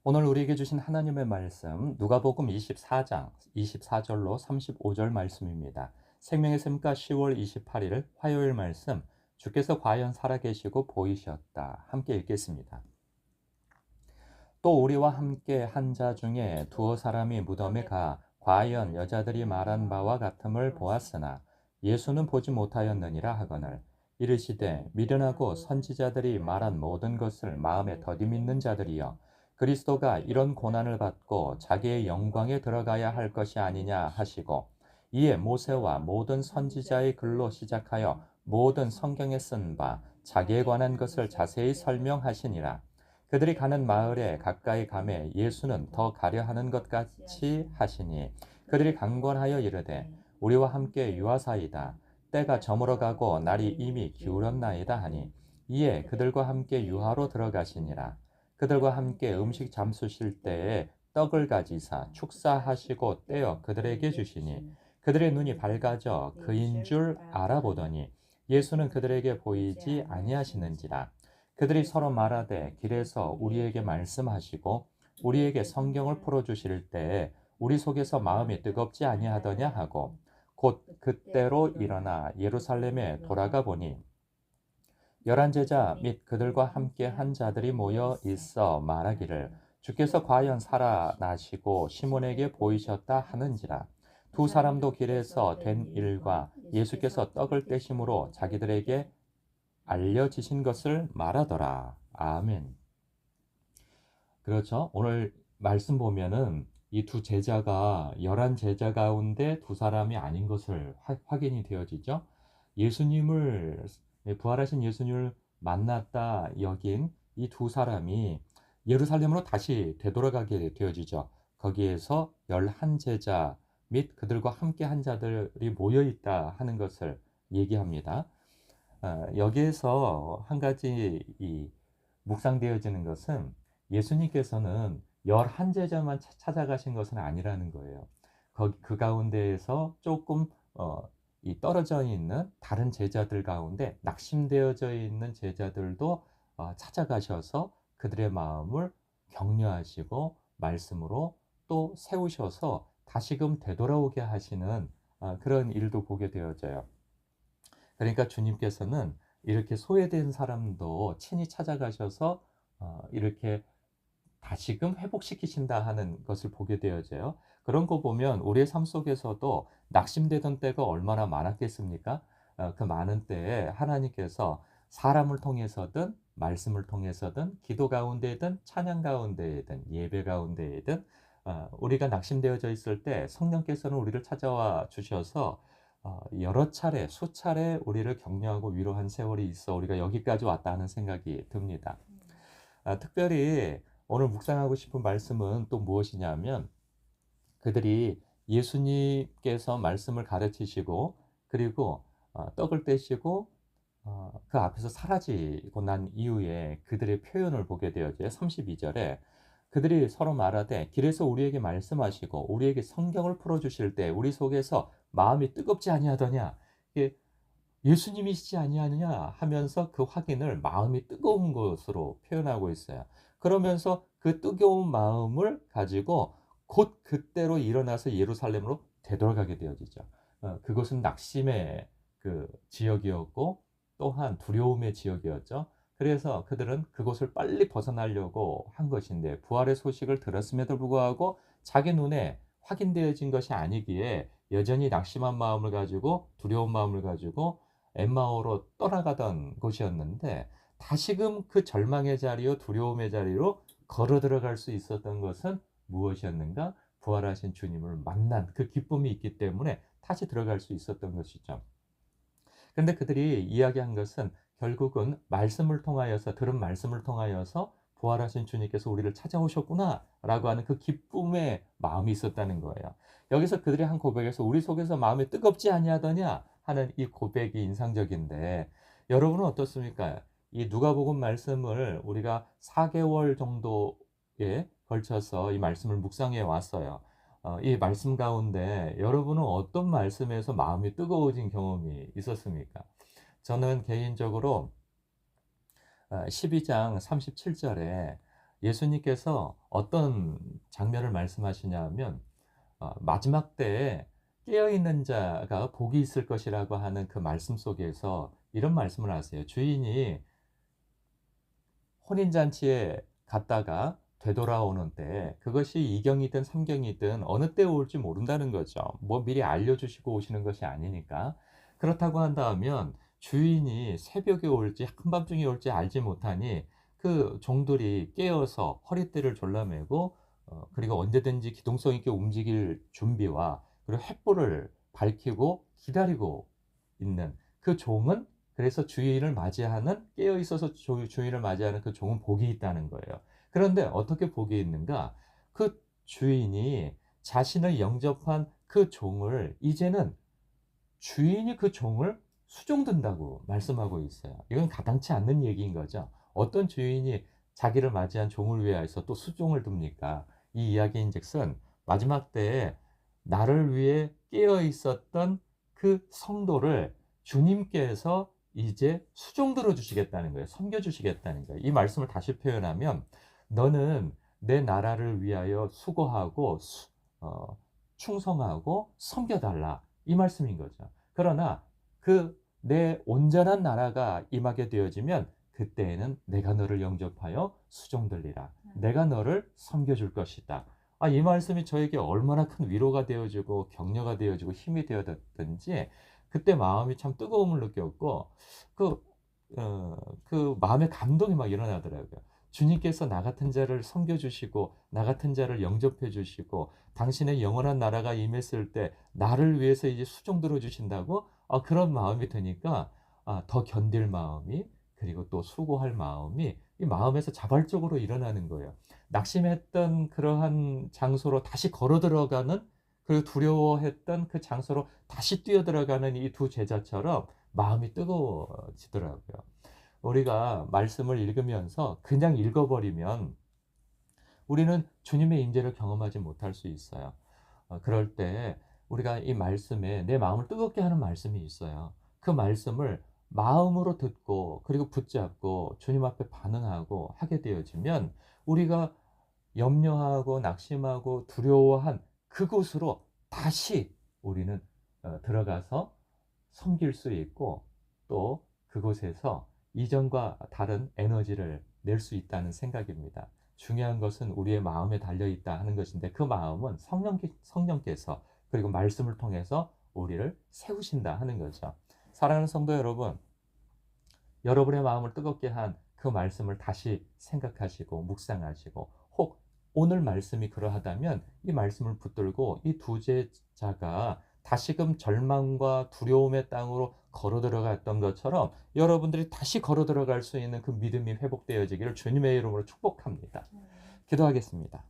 오늘 우리에게 주신 하나님의 말씀 누가복음 24장 24절로 35절 말씀입니다. 생명의 샘가 10월 28일 화요일 말씀. 주께서 과연 살아계시고 보이셨다. 함께 읽겠습니다. 또 우리와 함께 한 자 중에 두어 사람이 무덤에 가 과연 여자들이 말한 바와 같음을 보았으나 예수는 보지 못하였느니라 하거늘, 이르시되 미련하고 선지자들이 말한 모든 것을 마음에 더디 믿는 자들이여, 그리스도가 이런 고난을 받고 자기의 영광에 들어가야 할 것이 아니냐 하시고, 이에 모세와 모든 선지자의 글로 시작하여 모든 성경에 쓴 바 자기에 관한 것을 자세히 설명하시니라. 그들이 가는 마을에 가까이 가매 예수는 더 가려 하는 것 같이 하시니, 그들이 강권하여 이르되 우리와 함께 유하사이다. 때가 저물어 가고 날이 이미 기울었나이다 하니, 이에 그들과 함께 유하로 들어가시니라. 그들과 함께 음식 잠수실 때에 떡을 가지사 축사하시고 떼어 그들에게 주시니, 그들의 눈이 밝아져 그인 줄 알아보더니 예수는 그들에게 보이지 아니하시는지라. 그들이 서로 말하되 길에서 우리에게 말씀하시고 우리에게 성경을 풀어주실 때에 우리 속에서 마음이 뜨겁지 아니하더냐 하고, 곧 그때로 일어나 예루살렘에 돌아가 보니 열한 제자 및 그들과 함께 한 자들이 모여 있어 말하기를 주께서 과연 살아나시고 시몬에게 보이셨다 하는지라. 두 사람도 길에서 된 일과 예수께서 떡을 떼심으로 자기들에게 알려지신 것을 말하더라. 아멘. 그렇죠. 오늘 말씀 보면은 이 두 제자가 11제자 가운데 두 사람이 아닌 것을 확인이 되어지죠. 예수님을, 부활하신 예수님을 만났다 여긴 이 두 사람이 예루살렘으로 다시 되돌아가게 되어지죠. 거기에서 11제자 및 그들과 함께 한 자들이 모여 있다 하는 것을 얘기합니다. 여기에서 한 가지 묵상되어지는 것은 예수님께서는 11제자만 찾아가신 것은 아니라는 거예요. 그 가운데에서 조금 떨어져 있는 다른 제자들 가운데 낙심되어져 있는 제자들도 찾아가셔서 그들의 마음을 격려하시고 말씀으로 또 세우셔서 다시금 되돌아오게 하시는 그런 일도 보게 되어져요. 그러니까 주님께서는 이렇게 소외된 사람도 친히 찾아가셔서 이렇게 다시금 회복시키신다 하는 것을 보게 되어져요. 그런 거 보면 우리의 삶 속에서도 낙심되던 때가 얼마나 많았겠습니까? 그 많은 때에 하나님께서 사람을 통해서든 말씀을 통해서든 기도 가운데든 찬양 가운데든 예배 가운데든 우리가 낙심되어져 있을 때 성령께서는 우리를 찾아와 주셔서 여러 차례, 수차례 우리를 격려하고 위로한 세월이 있어 우리가 여기까지 왔다 하는 생각이 듭니다. 특별히 오늘 묵상하고 싶은 말씀은 또 무엇이냐면, 그들이 예수님께서 말씀을 가르치시고 그리고 떡을 떼시고 그 앞에서 사라지고 난 이후에 그들의 표현을 보게 되어져요. 32절에 그들이 서로 말하되 길에서 우리에게 말씀하시고 우리에게 성경을 풀어주실 때 우리 속에서 마음이 뜨겁지 아니하더냐, 이게 예수님이시지 아니하느냐 하면서 그 확인을 마음이 뜨거운 것으로 표현하고 있어요. 그러면서 그 뜨거운 마음을 가지고 곧 그때로 일어나서 예루살렘으로 되돌아가게 되어지죠. 그것은 낙심의 그 지역이었고 또한 두려움의 지역이었죠. 그래서 그들은 그곳을 빨리 벗어나려고 한 것인데, 부활의 소식을 들었음에도 불구하고 자기 눈에 확인되어진 것이 아니기에 여전히 낙심한 마음을 가지고 두려운 마음을 가지고 엠마오로 떠나가던 곳이었는데, 다시금 그 절망의 자리요 두려움의 자리로 걸어 들어갈 수 있었던 것은 무엇이었는가? 부활하신 주님을 만난 그 기쁨이 있기 때문에 다시 들어갈 수 있었던 것이죠. 그런데 그들이 이야기한 것은 결국은 말씀을 통하여서, 들은 말씀을 통하여서 부활하신 주님께서 우리를 찾아오셨구나 라고 하는 그 기쁨의 마음이 있었다는 거예요. 여기서 그들이 한 고백에서 우리 속에서 마음이 뜨겁지 아니하더냐 하는 이 고백이 인상적인데, 여러분은 어떻습니까? 이 누가복음 말씀을 우리가 4개월 정도에 걸쳐서 이 말씀을 묵상해 왔어요. 이 말씀 가운데 여러분은 어떤 말씀에서 마음이 뜨거워진 경험이 있었습니까? 저는 개인적으로 12장 37절에 예수님께서 어떤 장면을 말씀하시냐면 마지막 때에 깨어 있는 자가 복이 있을 것이라고 하는 그 말씀 속에서 이런 말씀을 하세요. 주인이 혼인잔치에 갔다가 되돌아오는 때 그것이 이경이든 삼경이든 어느 때에 올지 모른다는 거죠. 뭐 미리 알려주시고 오시는 것이 아니니까. 그렇다고 한다면 주인이 새벽에 올지 한밤중에 올지 알지 못하니 그 종들이 깨어서 허리띠를 졸라매고 그리고 언제든지 기동성 있게 움직일 준비와 그리고 횃불을 밝히고 기다리고 있는 그 종은, 그래서 주인을 맞이하는, 깨어 있어서 주인을 맞이하는 그 종은 복이 있다는 거예요. 그런데 어떻게 복이 있는가? 그 주인이 자신을 영접한 그 종을 이제는 주인이 그 종을 수종든다고 말씀하고 있어요. 이건 가당치 않는 얘기인 거죠. 어떤 주인이 자기를 맞이한 종을 위하여서 또 수종을 둡니까? 이 이야기인즉슨 마지막 때에 나를 위해 깨어 있었던 그 성도를 주님께서 이제 수종 들어 주시겠다는 거예요. 섬겨 주시겠다는 거예요. 이 말씀을 다시 표현하면 너는 내 나라를 위하여 수고하고 충성하고 섬겨 달라, 이 말씀인 거죠. 그러나 그 내 온전한 나라가 임하게 되어지면 그때에는 내가 너를 영접하여 수종들리라. 내가 너를 섬겨줄 것이다. 이 말씀이 저에게 얼마나 큰 위로가 되어지고 격려가 되어지고 힘이 되었든지 그때 마음이 참 뜨거움을 느꼈고 그, 그 마음의 감동이 막 일어나더라고요. 주님께서 나 같은 자를 섬겨주시고 나 같은 자를 영접해 주시고 당신의 영원한 나라가 임했을 때 나를 위해서 이제 수종 들어 주신다고, 그런 마음이 드니까 더 견딜 마음이, 그리고 또 수고할 마음이 이 마음에서 자발적으로 일어나는 거예요. 낙심했던 그러한 장소로 다시 걸어 들어가는, 그리고 두려워했던 그 장소로 다시 뛰어 들어가는 이 두 제자처럼 마음이 뜨거워지더라고요. 우리가 말씀을 읽으면서 그냥 읽어버리면 우리는 주님의 임재를 경험하지 못할 수 있어요. 그럴 때 우리가 이 말씀에 내 마음을 뜨겁게 하는 말씀이 있어요. 그 말씀을 마음으로 듣고 그리고 붙잡고 주님 앞에 반응하고 하게 되어지면 우리가 염려하고 낙심하고 두려워한 그곳으로 다시 우리는 들어가서 섬길 수 있고, 또 그곳에서 이전과 다른 에너지를 낼 수 있다는 생각입니다. 중요한 것은 우리의 마음에 달려 있다 하는 것인데 그 마음은 성령께서 그리고 말씀을 통해서 우리를 세우신다 하는 거죠. 사랑하는 성도 여러분, 여러분의 마음을 뜨겁게 한 그 말씀을 다시 생각하시고 묵상하시고, 혹 오늘 말씀이 그러하다면 이 말씀을 붙들고 이 두 제자가 다시금 절망과 두려움의 땅으로 걸어 들어갔던 것처럼 여러분들이 다시 걸어 들어갈 수 있는 그 믿음이 회복되어지기를 주님의 이름으로 축복합니다. 기도하겠습니다.